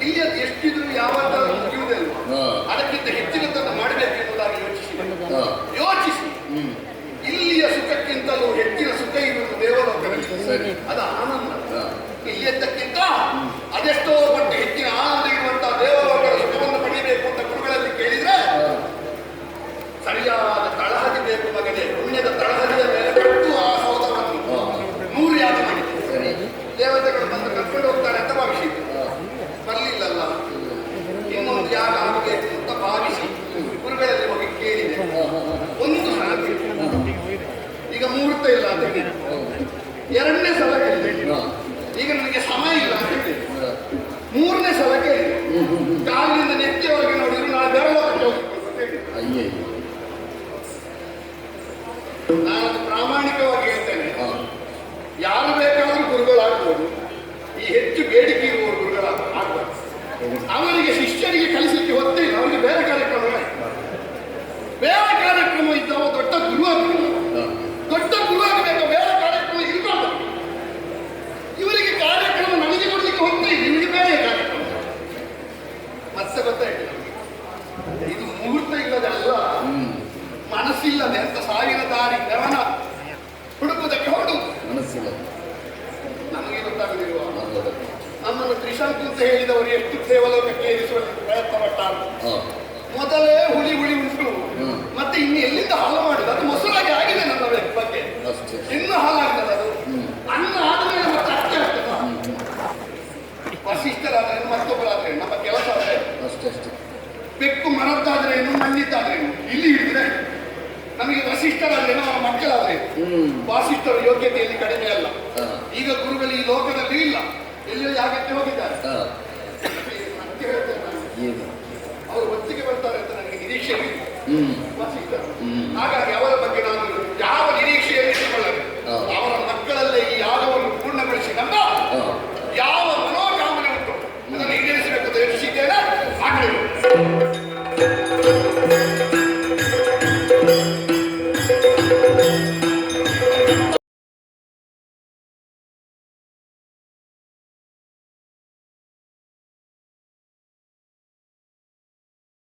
ಇಲ್ಲಿ ಅದು ಎಷ್ಟಿದ್ರು ಯಾವತ್ತಾದ್ರೂ ಮುಗಿಯುವುದಿಲ್ಲ. ಅದಕ್ಕಿಂತ ಹೆಚ್ಚಿನದನ್ನು ಮಾಡಬೇಕೆನ್ನುವುದಾಗಿ ಯೋಚಿಸಿ ಇಲ್ಲಿಯ ಸುಖಕ್ಕಿಂತಲೂ ಹೆಚ್ಚಿನ ಸುಖ ಇರುವುದು ದೇವಲೋಕದಲ್ಲಿ. ಅದು ಆನಂದ. ಇಲ್ಲಿಯದ್ದಕ್ಕಿಂತ ಅದೆಷ್ಟೋ ಪಟ್ಟು ಹೆಚ್ಚಿನ ಆನಂದ ಇರುವಂತಹ ದೇವಲೋಕದ ಸುಖವನ್ನು ಪಡೆಯಬೇಕು ಅಂತ ಗುರುಗಳಲ್ಲಿ ಕೇಳಿದ್ರೆ ಸರಿಯಾದ ತಳಹದಿ ಬೇಕು ಮಗನೇ. ಪುಣ್ಯದ ತಳಹದಿಯ ಮೇಲೆ ಬಿಟ್ಟು ಆ ಸೌಧವನ್ನು 100 ಯಾಗ ಮಾಡಿದ್ದಾರೆ. ದೇವತೆಗಳು ಬಂದು ಕರ್ಕೊಂಡು ಹೋಗ್ತಾರೆ ಅಂತ ಭಾವಿಸಿದ್ರು. ಬರ್ಲಿಲ್ಲಲ್ಲ, ಇನ್ನೊಂದು ಯಾಗ ಆಗಬೇಕು ಅಂತ ಭಾವಿಸಿ ಗುರುಗಳಲ್ಲಿ ಹೋಗಿ ಕೇಳಿದೆ. ಒಂದು ಸಾಧ್ಯ ಈಗ ಮುಹೂರ್ತ ಇಲ್ಲ ಅಂತ ಹೇಳಿ 2ನೇ ಸಲ ಕೇಳಿದೆ. ಈಗ ನನಗೆ ಸಮಯ ಇಲ್ಲ ಅಂತ ಹೇಳಿ 3ನೇ ಸಲ ಕೇಳಿದೆ. ಕಾಲಿನಿಂದ ನೆತ್ತಿಯವರೆಗೆ ನೋಡಿದ್ರು ನಾಳೆ ಬೆರಳೋಕಕ್ಕೆ ಹೋಗ್ಬೇಕು ಅಂತ ಹೇಳಿ. ನಾನದು ಪ್ರಾಮಾಣಿಕವಾಗಿ ಹೇಳ್ತೇನೆ, ಯಾರು ಬೇಕಾದರೂ ಗುರುಗಳಾಗ್ಬೋದು. ಈ ಹೆಚ್ಚು ಬೇಡಿಕೆ ಇರುವವರು ಗುರುಗಳಾಗ್ಬೋದು. ಅವರಿಗೆ ಶಿಷ್ಯರಿಗೆ ಕಲಿಸಲಿಕ್ಕೆ ಹೊತ್ತೇ ಇಲ್ಲ. ಅವರಿಗೆ ಬೇರೆ ಕಾರ್ಯಕ್ರಮ ಇದ್ದವ ದೊಡ್ಡ ಗುರು ಆಗಬೇಕು. ದೊಡ್ಡ ಗುರು ಆಗಬೇಕು, ಬೇರೆ ಕಾರ್ಯಕ್ರಮ ಇರಬಾರ್ದು. ಇವರಿಗೆ ಕಾರ್ಯಕ್ರಮ ನನಗೆ ಕೊಡಲಿಕ್ಕೆ ಹೊತ್ತೇ ಇಲ್ಲ, ಇವರಿಗೆ ಬೇರೆ ಕಾರ್ಯಕ್ರಮ. ಮತ್ತೆ ಗೊತ್ತಾಯ್ತು, ಇದು ಮುಹೂರ್ತ ಇಲ್ಲದೆ ಅಲ್ಲ, ಮನಸ್ಸಿಲ್ಲದೆ ಅಂತ ಸಾವಿರ ದಾರಿ ಗಮನ ಹುಡುಕುವುದಕ್ಕೆ ಹೊರಡು. ಮನಸ್ಸಿಲ್ಲ ನಮಗೆ ಗೊತ್ತಾಗದಿರುವ ನಮ್ಮನ್ನು ತ್ರಿಶಂಕು ಅಂತ ಹೇಳಿದವರು ಎಷ್ಟು ದೇವಲೋಕಕ್ಕೆ ಇರಿಸುವಲ್ಲಿ ಪ್ರಯತ್ನ ಪಟ್ಟಾರು. ಮೊದಲೇ ಹುಳಿ ಉಂಟು, ಮತ್ತೆ ಇನ್ನು ಎಲ್ಲಿಂದ ಹಾಳು ಮಾಡಿದ ಅದು ಮೊಸರಾಗಿ ಆಗಿದೆ ನನ್ನ ಬಗ್ಗೆ. ಇನ್ನು ಹಾಳಾಗ್ತದೆ ಅದು. ಅನ್ನ ಆದ್ಮೇಲೆ ಮತ್ತೆ ಅಷ್ಟೇ ಆಗ್ತದ. ವಸಿಷ್ಠರಾದ್ರೇನು ಮತ್ತೊಬ್ಬರಾದ್ರೇನು ನಮ್ಮ ಕೆಲಸ ಅಷ್ಟೇ. ಬೆಕ್ಕು ಮರದ್ದಾದ್ರೇನು ಮಣ್ಣಿದ್ದಾದ್ರೇನು ಇಲ್ಲಿ ಹಿಡಿದ್ರೆ ನಮಗೆ ವಸಿಷ್ಠರಾದ್ರೇನು ಅವರ ಮಕ್ಕಳಾದ್ರೇನು ವಾಸಿಷ್ಠರ ಯೋಗ್ಯತೆಯಲ್ಲಿ ಕಡಿಮೆ ಅಲ್ಲ. ಈಗ ಗುರುಗಳು ಈ ಲೋಕದಲ್ಲಿ ಇಲ್ಲ, ಎಲ್ಲಿಯೋ ಯಾಗಕ್ಕೆ ಹೋಗಿದ್ದಾರೆ. ಅವರು ಒತ್ತಿಗೆ ಬರ್ತಾರೆ ಅಂತ ನನಗೆ ನಿರೀಕ್ಷೆ ಇದೆ ವಸಿಷ್ಠರು. ಹಾಗಾಗಿ ಅವರ ಬಗ್ಗೆ ನಾನು